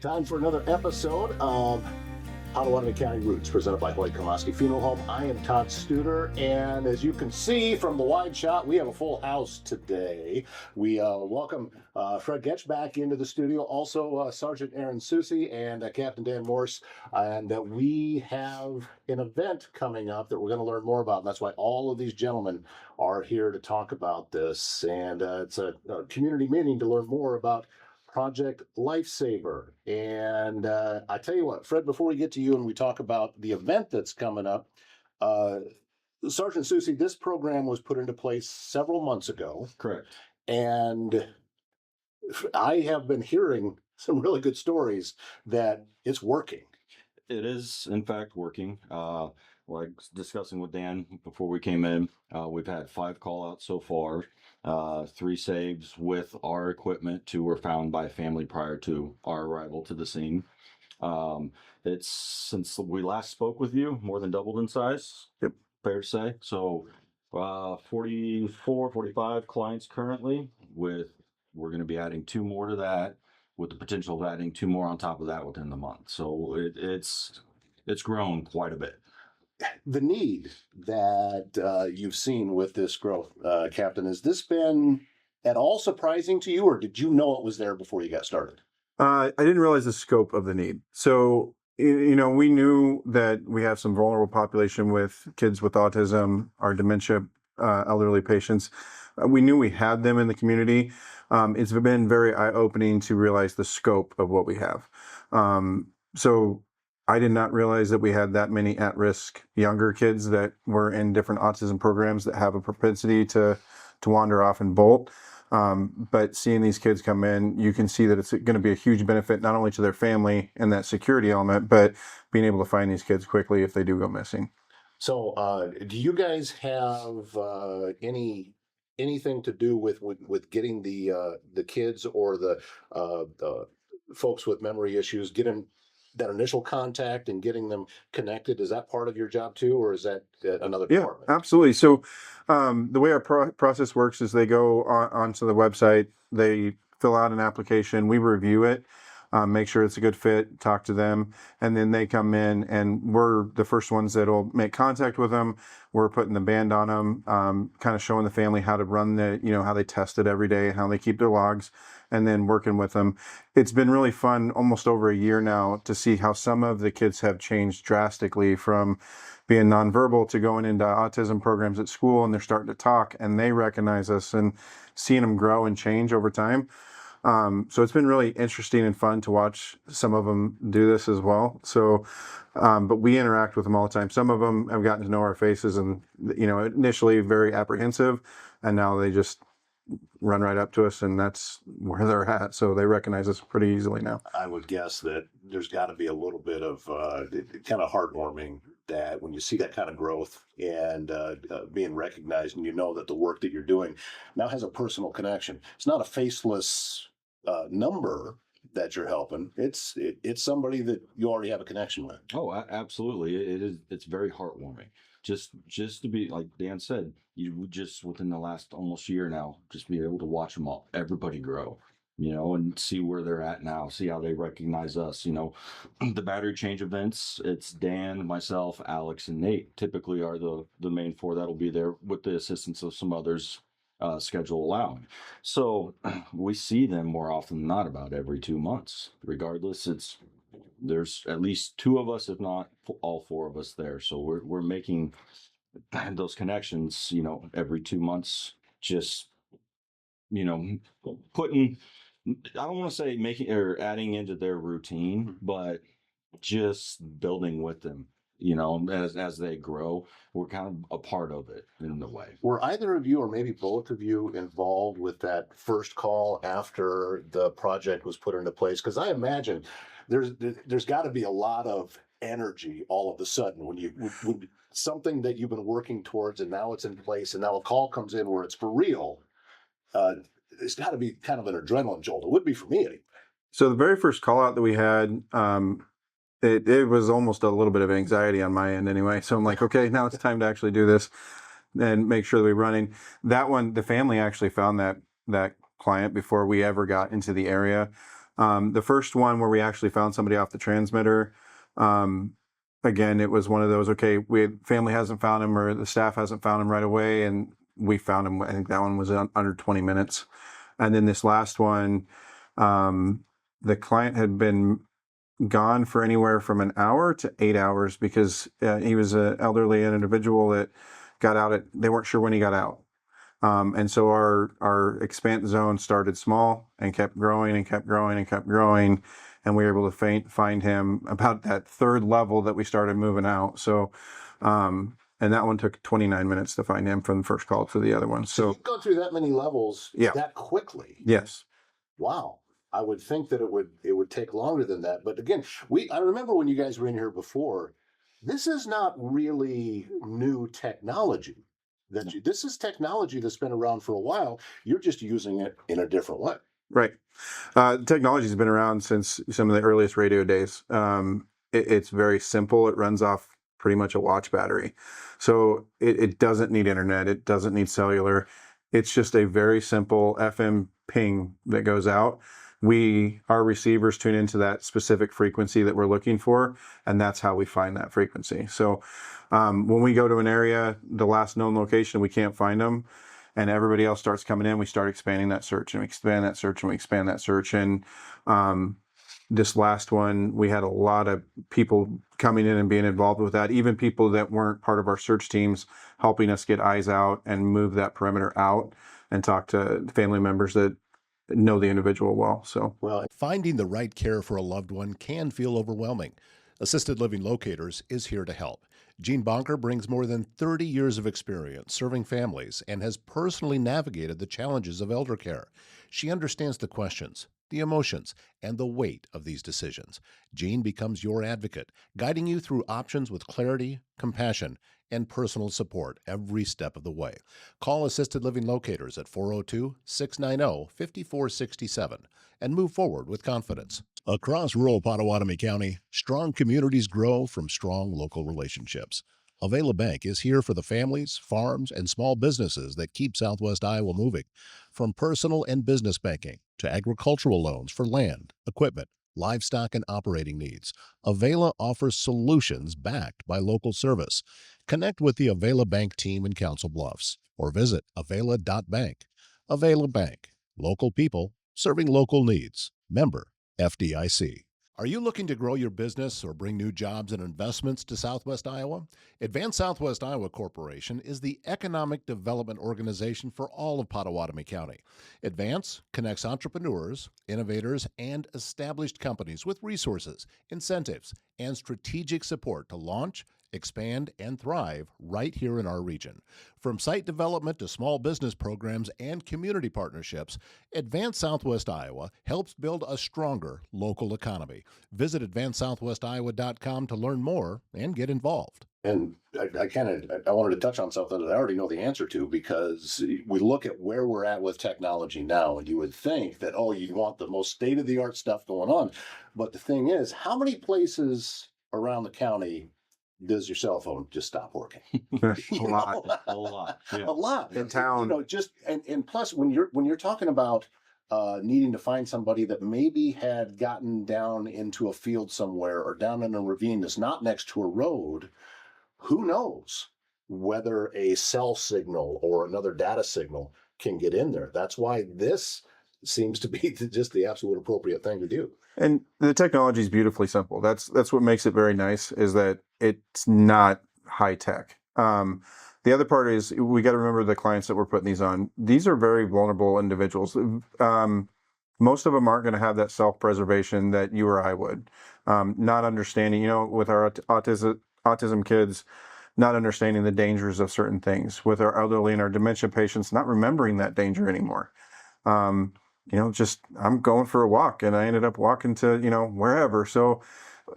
Time for another episode of Pottawattamie County Roots, presented by Hoyt Koloski Funeral Home. I am Todd Studer, and as you can see from the wide shot, we have a full house today. We welcome Fred Gasch back into the studio, also Sergeant Aaron Soucie and Captain Dan Morse, and we have an event coming up that we're going to learn more about, and that's why all of these gentlemen are here to talk about this, and it's a community meeting to learn more about Project Lifesaver. And I tell you what, Fred, before we get to you and we talk about the event that's coming up, Sergeant Soucie, this program was put into place several months ago. Correct. And I have been hearing some really good stories that it's working. It is, in fact, working. Like discussing with Dan before we came in, we've had 5 call-outs so far. 3 saves with our equipment. 2 were found by a family prior to our arrival to the scene. It's, since we last spoke with you, more than doubled in size. Yep. Fair to say. So 44, 45 clients currently. We're going to be adding 2 more to that, with the potential of adding 2 more on top of that within the month. So it's grown quite a bit. The need that you've seen with this growth, Captain, has this been at all surprising to you, or did you know it was there before you got started? I didn't realize the scope of the need. So, we knew that we have some vulnerable population with kids with autism, our dementia, elderly patients. We knew we had them in the community. It's been very eye-opening to realize the scope of what we have. So I did not realize that we had that many at-risk younger kids that were in different autism programs that have a propensity to wander off and bolt. But seeing these kids come in, you can see that it's going to be a huge benefit, not only to their family and that security element, but being able to find these kids quickly if they do go missing. So do you guys have anything to do with getting the kids or the folks with memory issues, getting that initial contact and getting them connected? Is that part of your job too, or is that another department? Yeah, absolutely. So the way our process works is they go onto the website, they fill out an application, we review it, make sure it's a good fit, talk to them, and then they come in and we're the first ones that'll make contact with them. We're putting the band on them, kind of showing the family how to run how they test it every day, how they keep their logs, and then working with them. It's been really fun, almost over a year now, to see how some of the kids have changed drastically from being nonverbal to going into autism programs at school, and they're starting to talk and they recognize us, and seeing them grow and change over time. So it's been really interesting and fun to watch some of them do this as well. So, but we interact with them all the time. Some of them have gotten to know our faces and, initially very apprehensive, and now they just run right up to us, and that's where they're at. So they recognize us pretty easily now. I would guess that there's got to be a little bit of kind of heartwarming that when you see that kind of growth and being recognized, and you know that the work that you're doing now has a personal connection. It's not a faceless number that you're helping. It's somebody that you already have a connection with. Oh, absolutely. It is. It's very heartwarming. Just to be, like Dan said, you just within the last almost year now, just be able to watch them all, everybody grow, and see where they're at now, see how they recognize us. The battery change events, it's Dan, myself, Alex, and Nate typically are the main 4 that'll be there, with the assistance of some others, schedule allowing. So we see them more often than not, about every 2 months. Regardless, there's at least 2 of us, if not all 4 of us there. So we're making those connections, every 2 months, just, putting, I don't want to say making or adding into their routine, but just building with them, as they grow. We're kind of a part of it in a way. Were either of you, or maybe both of you, involved with that first call after the project was put into place? Because I imagine there's got to be a lot of energy all of a sudden when something that you've been working towards, and now it's in place, and now a call comes in where it's for real. It's got to be kind of an adrenaline jolt. It would be for me anyway. So the very first call out that we had, it was almost a little bit of anxiety on my end anyway. So I'm like, okay, now it's time to actually do this and make sure that we're running. That one, the family actually found that client before we ever got into the area. The first one where we actually found somebody off the transmitter, again, it was one of those, okay, family hasn't found him or the staff hasn't found him right away, and we found him. I think that one was under 20 minutes. And then this last one, the client had been gone for anywhere from an hour to 8 hours because he was an elderly individual that got out they weren't sure when he got out. And so our expanse zone started small and kept growing and kept growing and kept growing. And we were able to find him about that third level that we started moving out. So, and that one took 29 minutes to find him from the first call to the other one. So you've gone through that many levels that quickly. Yes. Wow. I would think that it would take longer than that. But again, I remember when you guys were in here before, this is not really new technology. This is technology that's been around for a while. You're just using it in a different way. Right. The technology's been around since some of the earliest radio days. It's very simple. It runs off pretty much a watch battery. So it doesn't need internet. It doesn't need cellular. It's just a very simple FM ping that goes out. Our receivers tune into that specific frequency that we're looking for, and that's how we find that frequency. So when we go to an area, the last known location, we can't find them, and everybody else starts coming in, we start expanding that search, and we expand that search, and we expand that search. And this last one, we had a lot of people coming in and being involved with that, even people that weren't part of our search teams, helping us get eyes out and move that perimeter out and talk to family members that know the individual well. So, finding the right care for a loved one can feel overwhelming. Assisted Living Locators is here to help. Jean Bonker brings more than 30 years of experience serving families and has personally navigated the challenges of elder care. She understands the questions, the emotions, and the weight of these decisions. Jean becomes your advocate, guiding you through options with clarity, compassion, and personal support every step of the way. Call Assisted Living Locators at 402-690-5467 and move forward with confidence. Across rural Pottawattamie County, strong communities grow from strong local relationships. Avela Bank is here for the families, farms, and small businesses that keep Southwest Iowa moving. From personal and business banking to agricultural loans for land, equipment, livestock, and operating needs, Avela offers solutions backed by local service. Connect with the Avela Bank team in Council Bluffs or visit avela.bank. Avela Bank, local people serving local needs. Member FDIC. Are you looking to grow your business or bring new jobs and investments to Southwest Iowa? Advance Southwest Iowa Corporation is the economic development organization for all of Pottawattamie County. Advance connects entrepreneurs, innovators, and established companies with resources, incentives, and strategic support to launch, expand, and thrive right here in our region. From site development to small business programs and community partnerships, Advance Southwest Iowa helps build a stronger local economy. Visit advancesouthwestiowa.com to learn more and get involved. And I wanted to touch on something that I already know the answer to, because we look at where we're at with technology now, and you would think that, you want the most state-of-the-art stuff going on. But the thing is, how many places around the county does your cell phone just stop working? a lot. A lot. Yeah. A lot. In town. And plus when you're talking about needing to find somebody that maybe had gotten down into a field somewhere or down in a ravine that's not next to a road, who knows whether a cell signal or another data signal can get in there. That's why this seems to be just the absolute appropriate thing to do. And the technology is beautifully simple. That's what makes it very nice, is that it's not high tech. The other part is we got to remember the clients that we're putting these on. These are very vulnerable individuals. Most of them aren't going to have that self-preservation that you or I would. Not understanding, with our autism kids, not understanding the dangers of certain things. With our elderly and our dementia patients, not remembering that danger anymore. I'm going for a walk and I ended up walking to, wherever. So,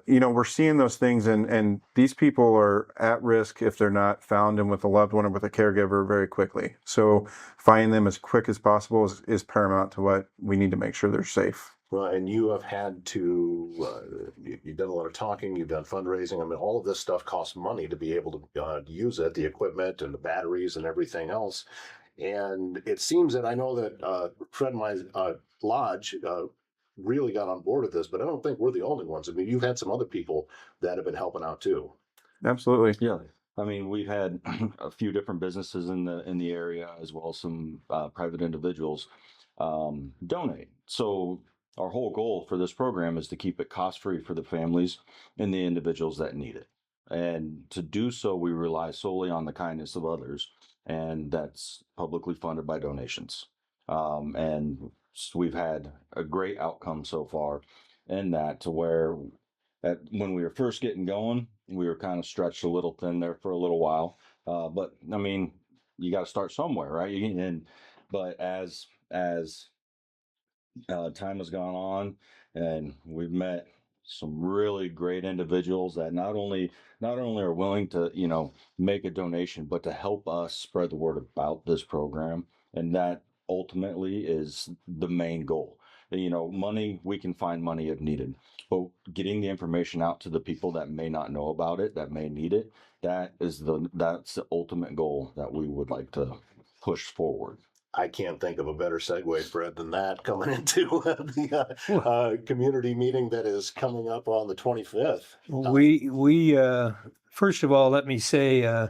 we're seeing those things, and these people are at risk if they're not found and with a loved one or with a caregiver very quickly. So finding them as quick as possible is paramount to what we need to make sure they're safe. Well, and you have had to, you've done a lot of talking, you've done fundraising. I mean, all of this stuff costs money to be able to use it, the equipment and the batteries and everything else. And it seems that I know that Fred and my lodge, really got on board with this, but I don't think we're the only ones. I mean, you've had some other people that have been helping out too. Absolutely. Yeah. I mean, we've had a few different businesses in the area, as well as some private individuals donate. So our whole goal for this program is to keep it cost-free for the families and the individuals that need it. And to do so, we rely solely on the kindness of others, and that's publicly funded by donations. And we've had a great outcome so far in that, to where when we were first getting going, we were kind of stretched a little thin there for a little while. But I mean, you got to start somewhere, right? But as time has gone on, and we've met some really great individuals that not only are willing to make a donation, but to help us spread the word about this program, and that ultimately is the main goal. Money, we can find money if needed, but getting the information out to the people that may not know about it, that may need it, that's the ultimate goal that we would like to push forward. I can't think of a better segue, Fred, than that, coming into the community meeting that is coming up on the 25th. We first of all, let me say,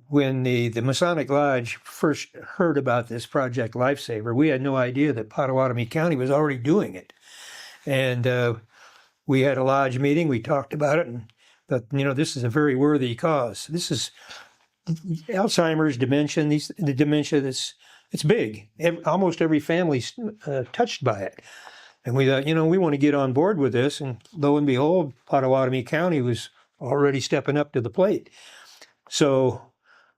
when the Masonic Lodge first heard about this Project Lifesaver, we had no idea that Pottawattamie County was already doing it. And we had a lodge meeting, we talked about it, and thought, this is a very worthy cause. This is Alzheimer's, dementia, the dementia it's big. Almost every family's touched by it. And we thought, we want to get on board with this. And lo and behold, Pottawattamie County was already stepping up to the plate. So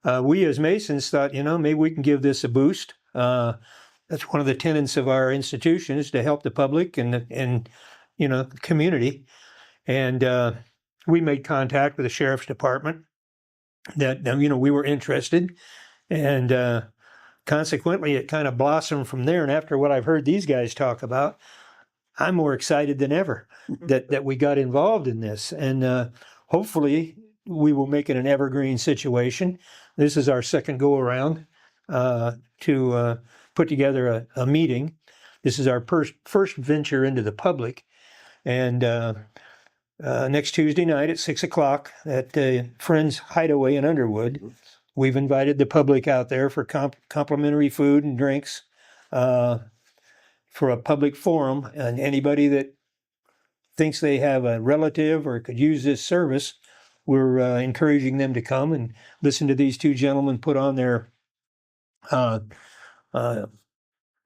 we as Masons thought, maybe we can give this a boost. That's one of the tenets of our institution, is to help the public and the community. And we made contact with the sheriff's department that, we were interested. And consequently, it kind of blossomed from there. And after what I've heard these guys talk about, I'm more excited than ever that we got involved in this. And hopefully we will make it an evergreen situation. This is our second go around to put together a meeting. This is our first venture into the public. And next Tuesday night at 6:00 at Friends Hideaway in Underwood, we've invited the public out there for complimentary food and drinks for a public forum. And anybody that thinks they have a relative or could use this service, we're encouraging them to come and listen to these two gentlemen put on their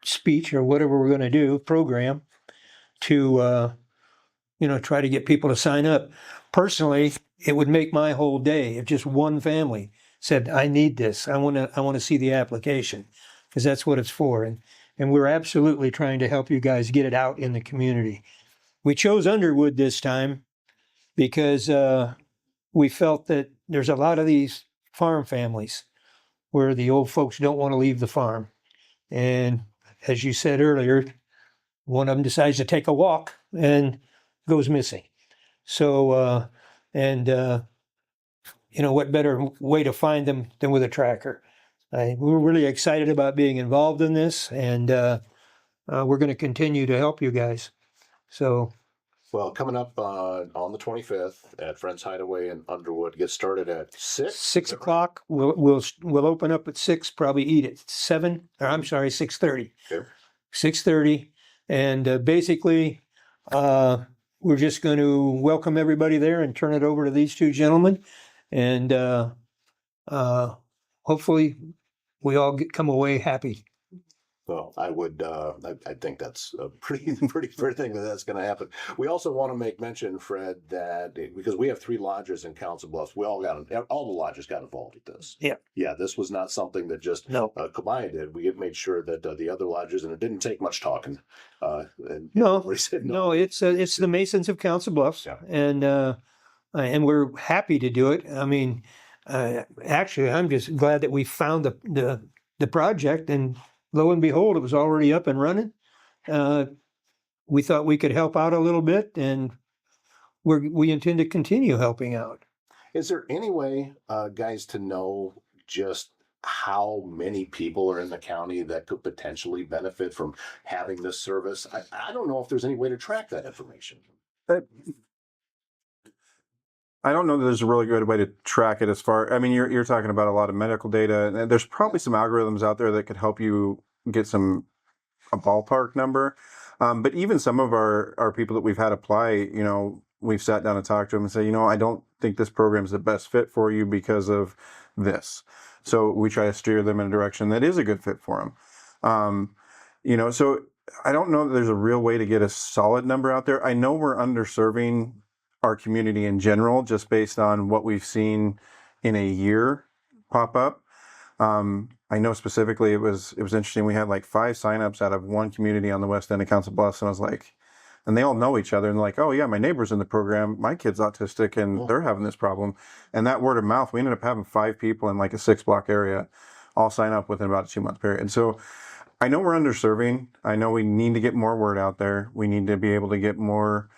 speech or whatever we're going to do, program, to try to get people to sign up. Personally, it would make my whole day if just one family said, I need this. I want to see the application, because that's what it's for. And we're absolutely trying to help you guys get it out in the community. We chose Underwood this time because we felt that there's a lot of these farm families where the old folks don't want to leave the farm. And as you said earlier, one of them decides to take a walk and goes missing. So, what better way to find them than with a tracker? We're really excited about being involved in this, and we're going to continue to help you guys. So, well, coming up on the 25th at Friends Hideaway in Underwood, get started at 6. 6:00. We'll open up at 6. Probably eat at 7. Or I'm sorry, 6:30. Okay. 6:30, and basically, we're just going to welcome everybody there and turn it over to these two gentlemen, and hopefully, we all come away happy. Well, I would. I think that's a pretty fair thing that's going to happen. We also want to make mention, Fred, that because we have 3 lodges in Council Bluffs, all the lodges got involved with this. Yeah. This was not something that just Kabaya did. We made sure that the other lodges, and it didn't take much talking. No, it's the Masons of Council Bluffs, and we're happy to do it. I mean, actually, I'm just glad that we found the project, and lo and behold, it was already up and running. We thought we could help out a little bit, and we intend to continue helping out. Is there any way, guys, to know just how many people are in the county that could potentially benefit from having this service? I don't know if there's any way to track that information. I don't know that there's a really good way to track it as far. I mean, you're talking about a lot of medical data, and there's probably some algorithms out there that could help you get a ballpark number. But even some of our people that we've had apply, we've sat down and talked to them and say, I don't think this program is the best fit for you because of this. So we try to steer them in a direction that is a good fit for them. So I don't know that there's a real way to get a solid number out there. I know we're underserving our community in general, just based on what we've seen in a year pop up. I know specifically it was interesting. We had like 5 signups out of one community on the west end of Council Bluffs, and I was like, and they all know each other, and like, oh yeah, my neighbor's in the program, my kid's autistic, and they're having this problem. And that word of mouth, we ended up having 5 people in like a 6-block area all sign up within about a 2-month period. So I know we're underserving. I know we need to get more word out there. We need to be able to get more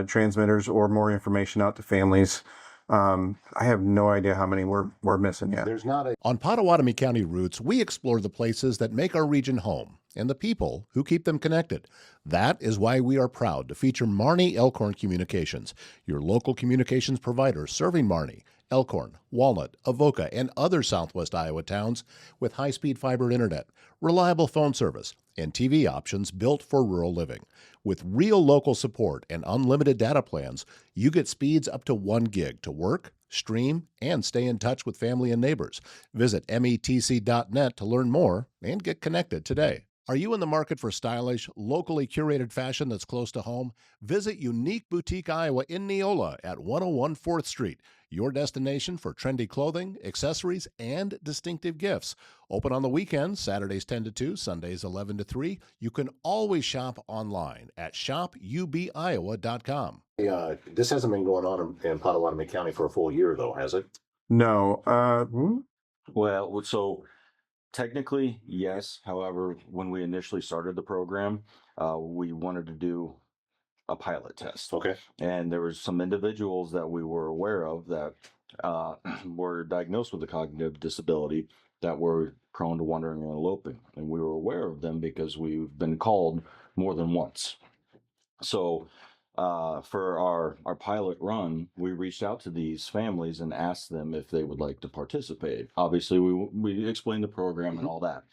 transmitters or more information out to families. I have no idea how many we're missing yet. There's not a On Pottawattamie County Roots, we explore the places that make our region home and the people who keep them connected. That is why we are proud to feature Marnie Elkhorn Communications, your local communications provider serving Marnie, Elkhorn, Walnut, Avoca, and other southwest Iowa towns with high-speed fiber internet, reliable phone service, and TV options built for rural living. With real local support and unlimited data plans, you get speeds up to 1 gig to work, stream, and stay in touch with family and neighbors. Visit metc.net to learn more and get connected today. Are you in the market for stylish, locally curated fashion that's close to home? Visit Unique Boutique Iowa in Neola at 101 4th Street, your destination for trendy clothing, accessories, and distinctive gifts. Open on the weekends, Saturdays 10 to 2, Sundays 11 to 3. You can always shop online at shopubiowa.com. this hasn't been going on in Pottawattamie County for a full year, though, has it? No. Well, so technically, yes. However, when we initially started the program, we wanted to do a pilot test. Okay. And there was some individuals that we were aware of that were diagnosed with a cognitive disability that were prone to wandering and eloping. And we were aware of them because we've been called more than once. So for our pilot run, we reached out to these families and asked them if they would like to participate. Obviously, we explained the program and all that.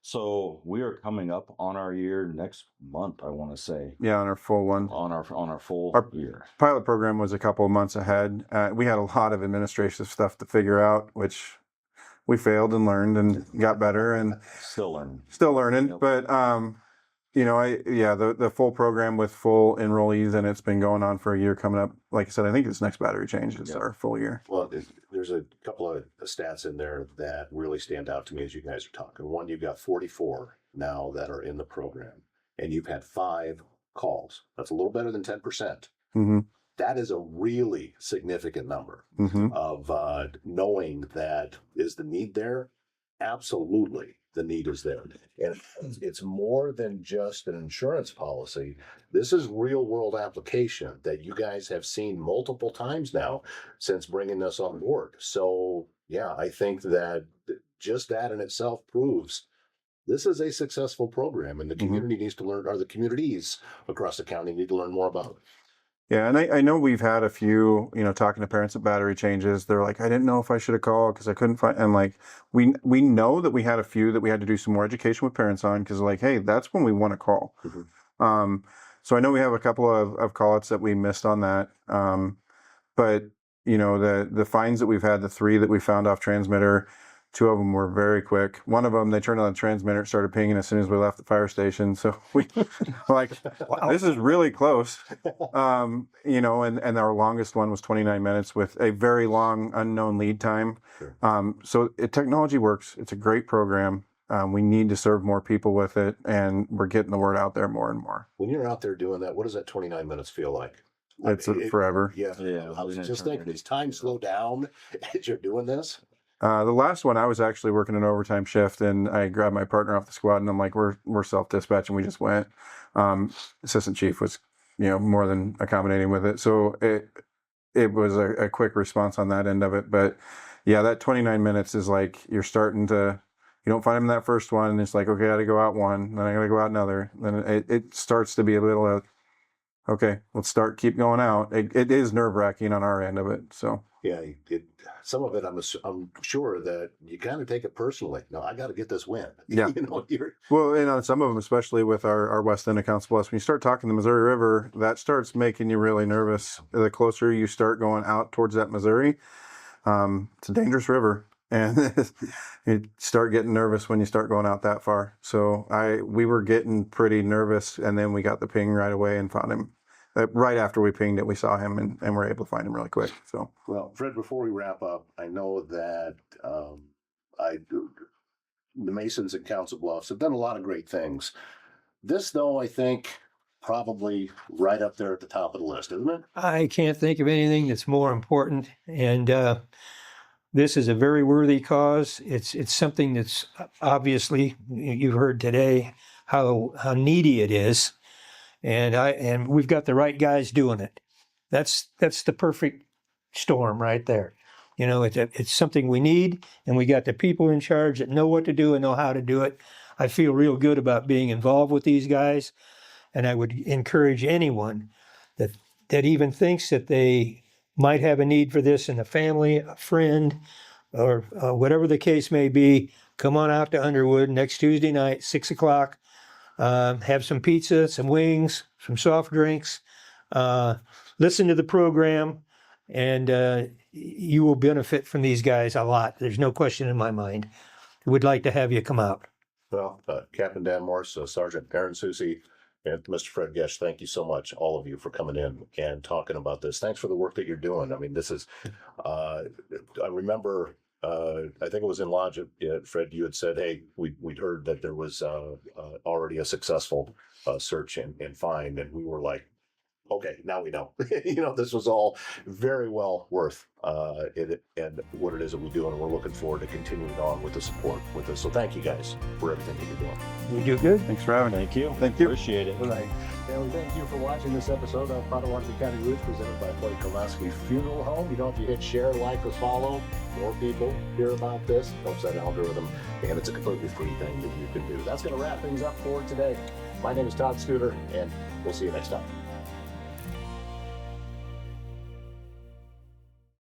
So we are coming up on our year next month, I want to say. Yeah, on our full one. On our full year. Pilot program was a couple of months ahead. We had a lot of administrative stuff to figure out, which we failed and learned and got better and Still learning. Yep. But the full program with full enrollees, and it's been going on for a year coming up. Like I said, I think this next battery change is our full year. Well, there's a couple of stats in there that really stand out to me as you guys are talking. One, you've got 44 now that are in the program, and you've had 5 calls. That's a little better than 10%. Mm-hmm. That is a really significant number of knowing that is the need there. Absolutely, the need is there. And it's more than just an insurance policy. This is real world application that you guys have seen multiple times now since bringing this on board. So, yeah, I think that just that in itself proves this is a successful program, and the community needs to learn, or the communities across the county need to learn more about it. Yeah, and I know we've had a few, talking to parents at battery changes. They're like, I didn't know if I should have called because I couldn't find. And like, we know that we had a few that we had to do some more education with parents on because like, hey, that's when we want to call. So I know we have a couple of call-outs that we missed on that. But the fines that we've had, the 3 that we found off transmitter, 2 of them were very quick. One of them, they turned on the transmitter, started pinging as soon as we left the fire station. So we like, wow, this is really close. And our longest one was 29 minutes with a very long unknown lead time. Sure. So technology works. It's a great program. We need to serve more people with it, and we're getting the word out there more and more. When you're out there doing that, what does that 29 minutes feel like? It's forever. Yeah. I was just thinking, does time slow down as you're doing this? The last one, I was actually working an overtime shift, and I grabbed my partner off the squad, and I'm like, we're self-dispatch, and we just went. Assistant chief was, more than accommodating with it. So it was a quick response on that end of it. But yeah, that 29 minutes is like you're starting to. You don't find them in that first one, and it's like, okay, I got to go out one, then I got to go out another. Then it starts to be a little, okay, let's keep going out. It is nerve-wracking on our end of it. So Yeah, some of it, I'm sure that you kind of take it personally. No, I got to get this win. Yeah. Well, and on some of them, especially with our west end of Council Bluffs, when you start talking the Missouri River, that starts making you really nervous. The closer you start going out towards that Missouri, it's a dangerous river. And you start getting nervous when you start going out that far. So we were getting pretty nervous, and then we got the ping right away and found him. Right after we pinged it, we saw him and were able to find him really quick. So, well, Fred, before we wrap up, I know that the Masons and Council Bluffs have done a lot of great things. This, though, I think probably right up there at the top of the list, isn't it? I can't think of anything that's more important, and this is a very worthy cause. It's something that's obviously, you've heard today how needy it is, and we've got the right guys doing it. That's the perfect storm right there. You know, it's something we need, and we got the people in charge that know what to do and know how to do it. I feel real good about being involved with these guys, and I would encourage anyone that even thinks that they might have a need for this in a family, a friend, or whatever the case may be, come on out to Underwood next Tuesday night, 6 o'clock. Have some pizza, some wings, some soft drinks. Listen to the program, and you will benefit from these guys a lot. There's no question in my mind. We'd like to have you come out. Well, Captain Dan Morse, Sergeant Aaron Soucie, and Mr. Fred Gasch, thank you so much, all of you, for coming in and talking about this. Thanks for the work that you're doing. I mean, this is, I remember, I think it was in Lodge, Fred, you had said, hey, we'd heard that there was already a successful search and find, and we were like, okay, now we know. This was all very well worth it and what it is that we do, and we're looking forward to continuing on with the support with us. So thank you guys for everything that you're doing. We do good. thanks for having me. Thank you. Thank you. Appreciate it. Right. And we thank you for watching this episode of Pottawattamie County Roots, presented by Pottawattamie Funeral Home. If you hit share, like, or follow, more people hear about this. Helps that algorithm, and it's a completely free thing that you can do. That's going to wrap things up for today. My name is Todd Studer, and we'll see you next time.